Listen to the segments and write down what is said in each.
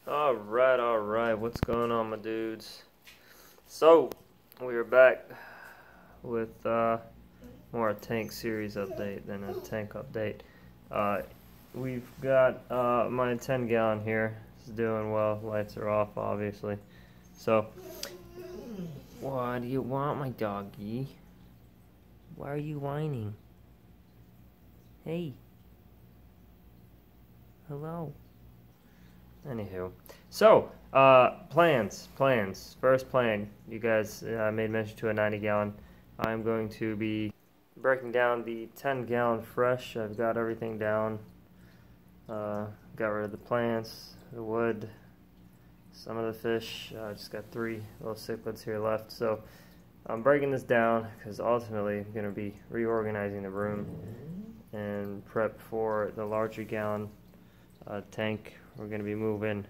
Alright, what's going on, my dudes? So, we are back with more a tank series update than a tank update. We've got my 10 gallon here. It's doing well. Lights are off, obviously. So, what do you want, my doggy? Why are you whining? Hey. Hello. Anywho, so plans. First plan, you guys made mention to a 90 gallon. I'm going to be breaking down the 10 gallon fresh. I've got everything down. Got rid of the plants, the wood, some of the fish. I just got 3 little cichlids here left. So I'm breaking this down because ultimately I'm going to be reorganizing the room and prep for the larger gallon tank. We're going to be moving,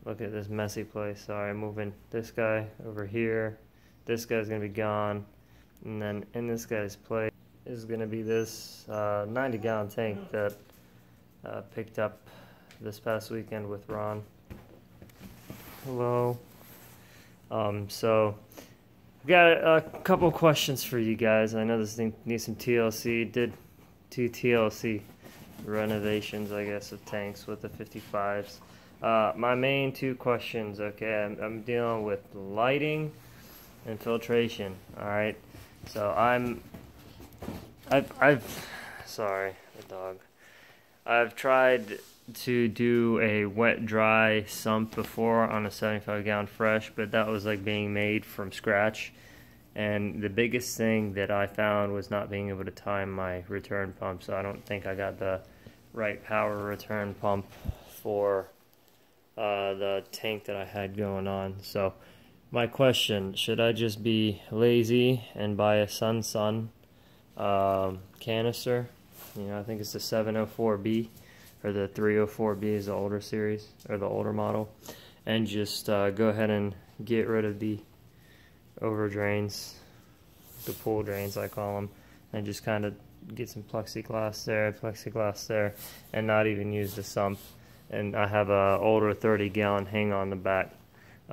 look at this messy place, sorry, moving this guy over here, this guy's going to be gone, and then in this guy's place is going to be this 90 gallon tank that picked up this past weekend with Ron. Hello. So we got a couple questions for you guys. I know this thing needs some TLC. Did 2 TLC renovations, I guess, of tanks with the 55s. My main 2 questions, okay, I'm dealing with lighting and filtration. All right, so sorry, the dog. I've tried to do a wet dry sump before on a 75 gallon fresh, but that was like being made from scratch. And the biggest thing that I found was not being able to time my return pump, so I don't think I got the right power return pump for the tank that I had going on. So my question, should I just be lazy and buy a Sun canister? You know, I think it's the 704B, or the 304B is the older series, or the older model, and just go ahead and get rid of the over drains, the pool drains I call them, and just kind of get some plexiglass there, and not even use the sump. And I have a older 30 gallon hang on the back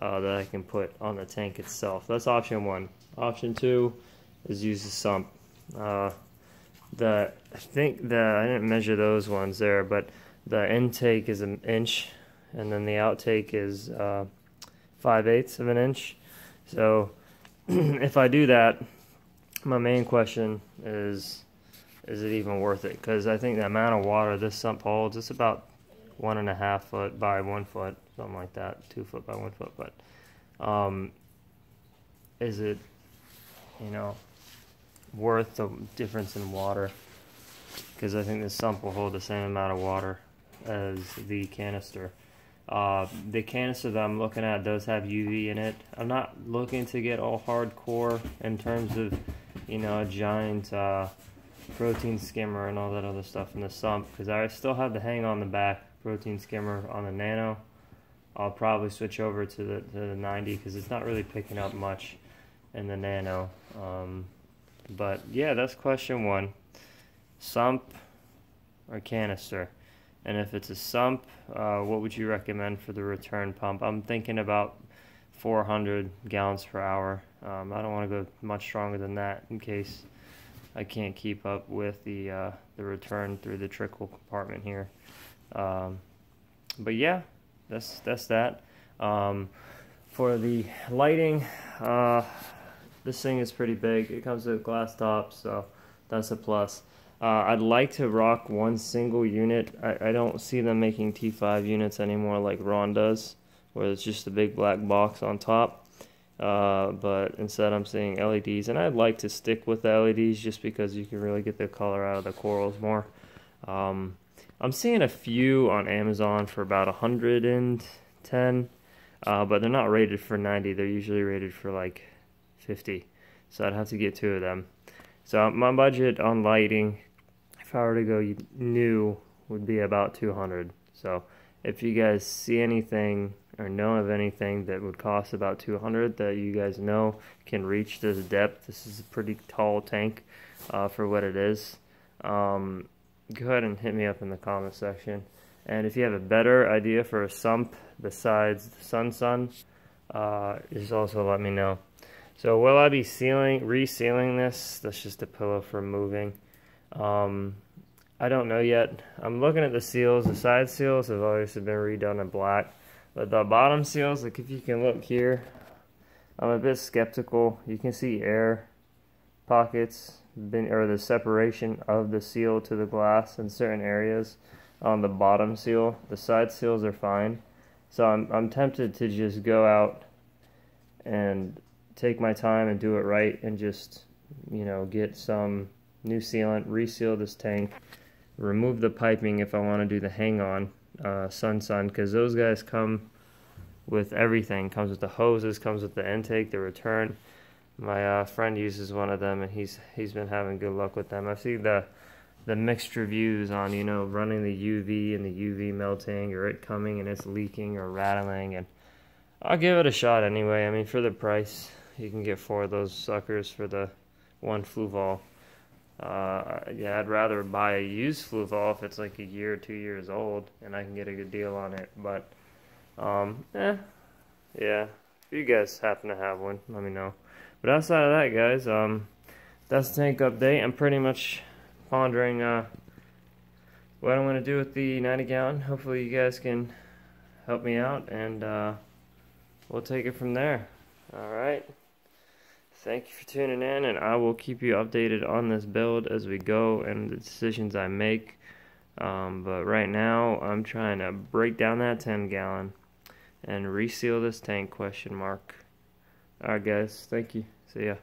that I can put on the tank itself. That's option 1. Option 2 is use the sump. I think that I didn't measure those ones there, but the intake is 1 inch, and then the outtake is 5/8 of an inch. So if I do that, my main question is it even worth it? Because I think the amount of water this sump holds, it's about 1.5 foot by 1 foot, something like that, 2 foot by 1 foot. But is it, you know, worth the difference in water? Because I think this sump will hold the same amount of water as the canister. The canister that I'm looking at does have UV in it. I'm not looking to get all hardcore in terms of, you know, a giant protein skimmer and all that other stuff in the sump, because I still have the hang on the back protein skimmer on the Nano. I'll probably switch over to the 90 because it's not really picking up much in the Nano. But yeah, that's question 1. Sump or canister? And if it's a sump, what would you recommend for the return pump? I'm thinking about 400 gallons per hour. I don't want to go much stronger than that in case I can't keep up with the return through the trickle compartment here. But yeah, that's that. For the lighting, this thing is pretty big. It comes with a glass top, so that's a plus. I'd like to rock 1 single unit. I don't see them making T5 units anymore like Ron does, where it's just a big black box on top. But instead I'm seeing LEDs, and I'd like to stick with the LEDs just because you can really get the color out of the corals more. I'm seeing a few on Amazon for about 110, but they're not rated for 90. They're usually rated for like 50, so I'd have to get 2 of them. So my budget on lighting, if I were to go new, would be about 200. So if you guys see anything or know of anything that would cost about 200 that you guys know can reach this depth, this is a pretty tall tank for what it is, go ahead and hit me up in the comment section. And if you have a better idea for a sump besides the Sun, just also let me know. So will I be resealing this? That's just a pillow for moving. I don't know yet. I'm looking at the seals. The side seals have obviously been redone in black. But the bottom seals, like if you can look here, I'm a bit skeptical. You can see air pockets, or the separation of the seal to the glass in certain areas on the bottom seal. The side seals are fine. So I'm tempted to just go out and take my time and do it right and just, you know, get some new sealant, reseal this tank, remove the piping if I want to do the hang-on Sun, because those guys come with everything. Comes with the hoses, comes with the intake, the return. My friend uses one of them, and he's been having good luck with them. I've seen the mixed reviews on, you know, running the UV and the UV melting, or it coming and it's leaking or rattling, and I'll give it a shot anyway. I mean, for the price, you can get 4 of those suckers for the one Fluval. Yeah, I'd rather buy a used Fluval if it's like a year or 2 years old and I can get a good deal on it. But yeah, if you guys happen to have one, let me know. But outside of that, guys, that's the tank update. I'm pretty much pondering what I'm going to do with the 90-gallon. Hopefully you guys can help me out, and we'll take it from there. Alright, thank you for tuning in, and I will keep you updated on this build as we go and the decisions I make. But right now I'm trying to break down that 10-gallon and reseal this tank, ? Alright guys, thank you. See ya.